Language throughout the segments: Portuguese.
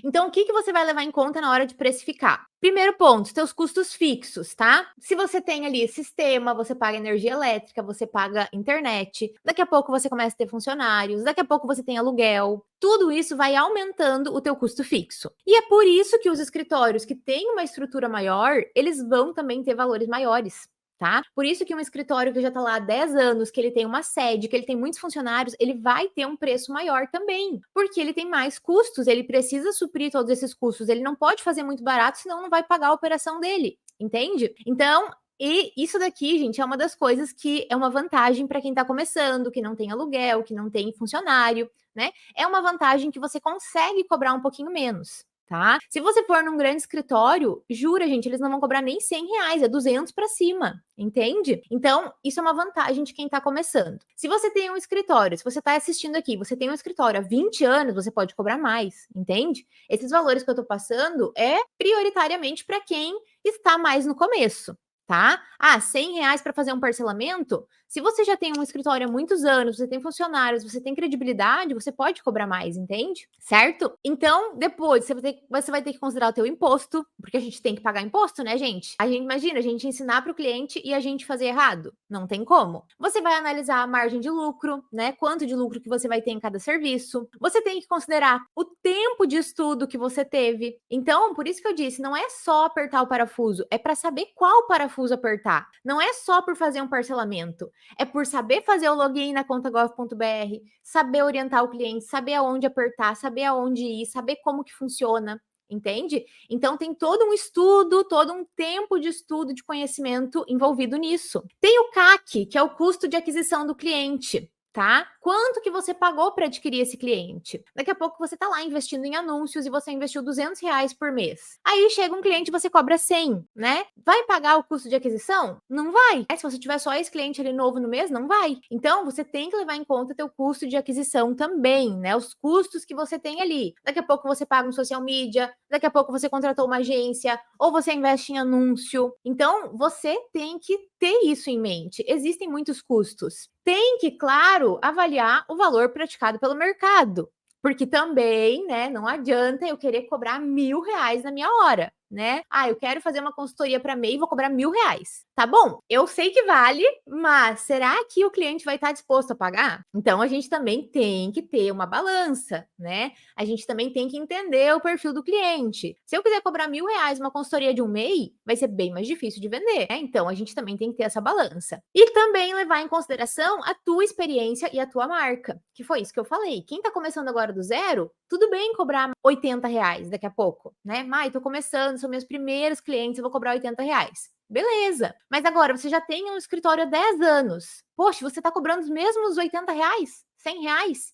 Então, o que que você vai levar em conta na hora de precificar? Primeiro ponto, teus custos fixos, tá? Se você tem ali sistema, você paga energia elétrica, você paga internet, daqui a pouco você começa a ter funcionários, daqui a pouco você tem aluguel. Tudo isso vai aumentando o teu custo fixo. E é por isso que os escritórios que têm uma estrutura maior, eles vão também ter valores maiores. Tá? Por isso que um escritório que já está lá há 10 anos, que ele tem uma sede, que ele tem muitos funcionários, ele vai ter um preço maior também, porque ele tem mais custos, ele precisa suprir todos esses custos, ele não pode fazer muito barato, senão não vai pagar a operação dele, entende? Então, e isso daqui, gente, é uma das coisas que é uma vantagem para quem está começando, que não tem aluguel, que não tem funcionário, né? É uma vantagem que você consegue cobrar um pouquinho menos. Tá? Se você for num grande escritório, jura, gente, eles não vão cobrar nem R$ 100, é 200 para cima, entende? Então, isso é uma vantagem de quem tá começando. Se você tem um escritório, se você tá assistindo aqui, você tem um escritório há 20 anos, você pode cobrar mais, entende? Esses valores que eu tô passando é prioritariamente para quem está mais no começo. Tá? Ah, R$ 100 para fazer um parcelamento? Se você já tem um escritório há muitos anos, você tem funcionários, você tem credibilidade, você pode cobrar mais, entende? Certo? Então, depois você vai ter que considerar o teu imposto, porque a gente tem que pagar imposto, né, gente? A gente imagina a gente ensinar para o cliente e a gente fazer errado. Não tem como. Você vai analisar a margem de lucro, né? Quanto de lucro que você vai ter em cada serviço. Você tem que considerar o tempo de estudo que você teve. Então, por isso que eu disse, não é só apertar o parafuso, é para saber qual parafuso apertar. Não é só por fazer um parcelamento, é por saber fazer o login na conta gov.br, saber orientar o cliente, saber aonde apertar, saber aonde ir, saber como que funciona, entende? Então tem todo um estudo, todo um tempo de estudo, de conhecimento envolvido nisso. Tem o CAC, que é o custo de aquisição do cliente. Tá? Quanto que você pagou para adquirir esse cliente? Daqui a pouco você tá lá investindo em anúncios e você investiu R$ 200 por mês. Aí chega um cliente e você cobra 100, né? Vai pagar o custo de aquisição? Não vai. Se você tiver só esse cliente ali novo no mês, não vai. Então, você tem que levar em conta teu custo de aquisição também, né? Os custos que você tem ali. Daqui a pouco você paga um social media, daqui a pouco você contratou uma agência, ou você investe em anúncio. Então, você tem que ter isso em mente. Existem muitos custos. Tem que, claro, avaliar o valor praticado pelo mercado. Porque também, né, não adianta eu querer cobrar R$ 1.000 na minha hora, né? Ah, eu quero fazer uma consultoria para MEI e vou cobrar R$ 1.000. Tá bom, eu sei que vale, mas será que o cliente vai estar disposto a pagar? Então a gente também tem que ter uma balança, né? A gente também tem que entender o perfil do cliente. Se eu quiser cobrar R$ 1.000 uma consultoria de um MEI, vai ser bem mais difícil de vender, né? Então a gente também tem que ter essa balança. E também levar em consideração a tua experiência e a tua marca, que foi isso que eu falei. Quem tá começando agora do zero, tudo bem cobrar R$ 80 daqui a pouco, né? Mai, tô começando, são meus primeiros clientes, eu vou cobrar R$ 80. Beleza. Mas agora você já tem um escritório há 10 anos. Poxa, você está cobrando os mesmos R$ 80? R$ 100?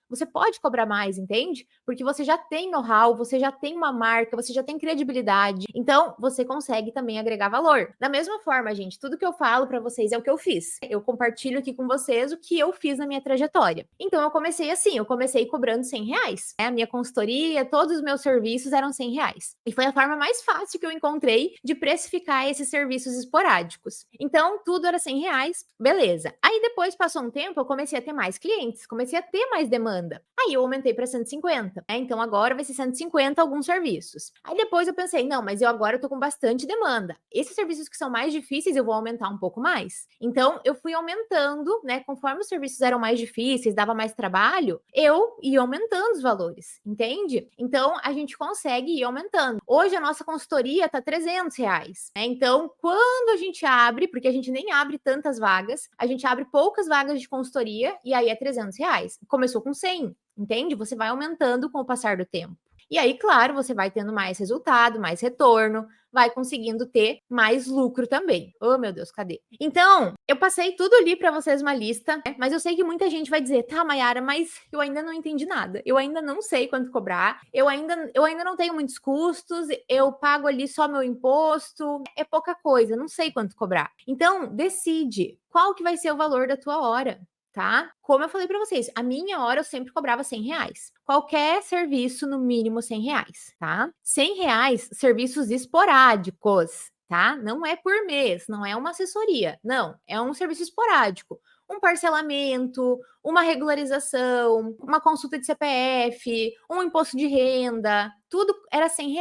Você pode cobrar mais, entende? Porque você já tem know-how, você já tem uma marca, você já tem credibilidade. Então, você consegue também agregar valor. Da mesma forma, gente, tudo que eu falo para vocês é o que eu fiz. Eu compartilho aqui com vocês o que eu fiz na minha trajetória. Então, eu comecei assim, eu comecei cobrando R$ 100. A minha consultoria, todos os meus serviços eram R$ 100. E foi a forma mais fácil que eu encontrei de precificar esses serviços esporádicos. Então, tudo era R$ 100, beleza. Aí, depois, passou um tempo, eu comecei a ter mais clientes, comecei a ter mais demanda. Aí, eu aumentei para 150, né? Então, agora vai ser 150 alguns serviços. Aí, depois, eu pensei, não, mas eu agora tô com bastante demanda. Esses serviços que são mais difíceis, eu vou aumentar um pouco mais. Então, eu fui aumentando, né? Conforme os serviços eram mais difíceis, dava mais trabalho, eu ia aumentando os valores, entende? Então, a gente consegue ir aumentando. Hoje, a nossa consultoria tá R$ 300, né? Então, quando a gente abre, porque a gente nem abre tantas vagas, a gente abre poucas vagas de consultoria e aí é R$ 300. Começou com 100, entende? Você vai aumentando com o passar do tempo. E aí, claro, você vai tendo mais resultado, mais retorno, vai conseguindo ter mais lucro também. Oh, meu Deus, cadê? Então, eu passei tudo ali para vocês uma lista, né? Mas eu sei que muita gente vai dizer, tá, Mayara, mas eu ainda não entendi nada. Eu ainda não sei quanto cobrar. Eu ainda não tenho muitos custos. Eu pago ali só meu imposto. É pouca coisa, não sei quanto cobrar. Então, decide qual que vai ser o valor da tua hora. Tá? Como eu falei para vocês, a minha hora eu sempre cobrava R$ 100. Qualquer serviço, no mínimo R$ 100, tá? R$ 100, serviços esporádicos, tá? Não é por mês, não é uma assessoria, não, é um serviço esporádico. um parcelamento, uma regularização, uma consulta de CPF, um imposto de renda, tudo era R$ 100,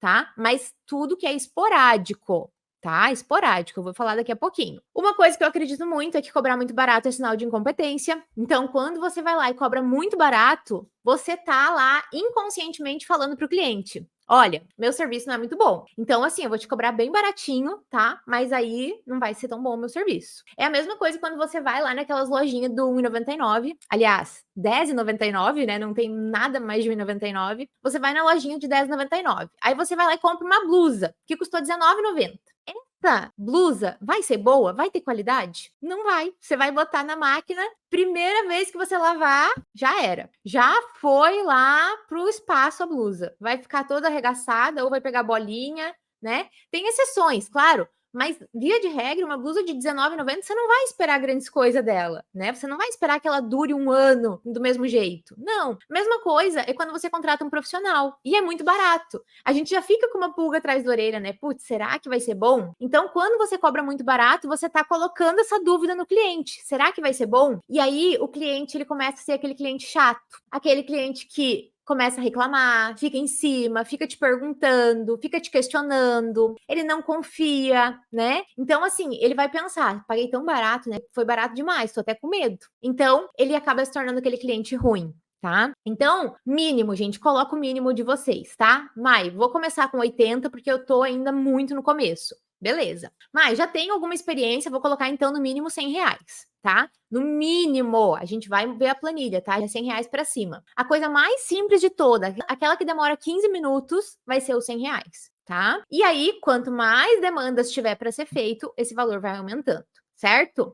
tá? Mas tudo que é esporádico, tá? Esporádico, eu vou falar daqui a pouquinho. Uma coisa que eu acredito muito é que cobrar muito barato é sinal de incompetência. Então, quando você vai lá e cobra muito barato, você tá lá inconscientemente falando para o cliente: olha, meu serviço não é muito bom. Então, assim, eu vou te cobrar bem baratinho, tá? Mas aí não vai ser tão bom o meu serviço. É a mesma coisa quando você vai lá naquelas lojinhas do R$1,99. Aliás, R$10,99, né? Não tem nada mais de R$1,99. Você vai na lojinha de R$10,99. Aí você vai lá e compra uma blusa que custou R$19,90. Essa blusa vai ser boa? Vai ter qualidade? Não vai. Você vai botar na máquina, primeira vez que você lavar, já era. Já foi lá pro espaço a blusa. Vai ficar toda arregaçada ou vai pegar bolinha, né? Tem exceções, claro. Mas, via de regra, uma blusa de R$19,90, você não vai esperar grandes coisas dela, né? Você não vai esperar que ela dure um ano do mesmo jeito. Não. Mesma coisa é quando você contrata um profissional. E é muito barato. A gente já fica com uma pulga atrás da orelha, né? Putz, será que vai ser bom? Então, quando você cobra muito barato, você tá colocando essa dúvida no cliente. Será que vai ser bom? E aí, o cliente, ele começa a ser aquele cliente chato. Aquele cliente que começa a reclamar, fica em cima, fica te perguntando, fica te questionando, ele não confia, né? Então, assim, ele vai pensar: paguei tão barato, né? Foi barato demais, tô até com medo. Então, ele acaba se tornando aquele cliente ruim. Tá? Então, mínimo, gente, coloca o mínimo de vocês, tá? Mai, vou começar com 80 porque eu tô ainda muito no começo. Beleza. Mas já tenho alguma experiência, vou colocar então no mínimo R$100, tá? No mínimo, a gente vai ver a planilha, tá? É R$100 para cima. A coisa mais simples de toda, aquela que demora 15 minutos, vai ser os R$100, tá? E aí, quanto mais demandas tiver para ser feito, esse valor vai aumentando, certo?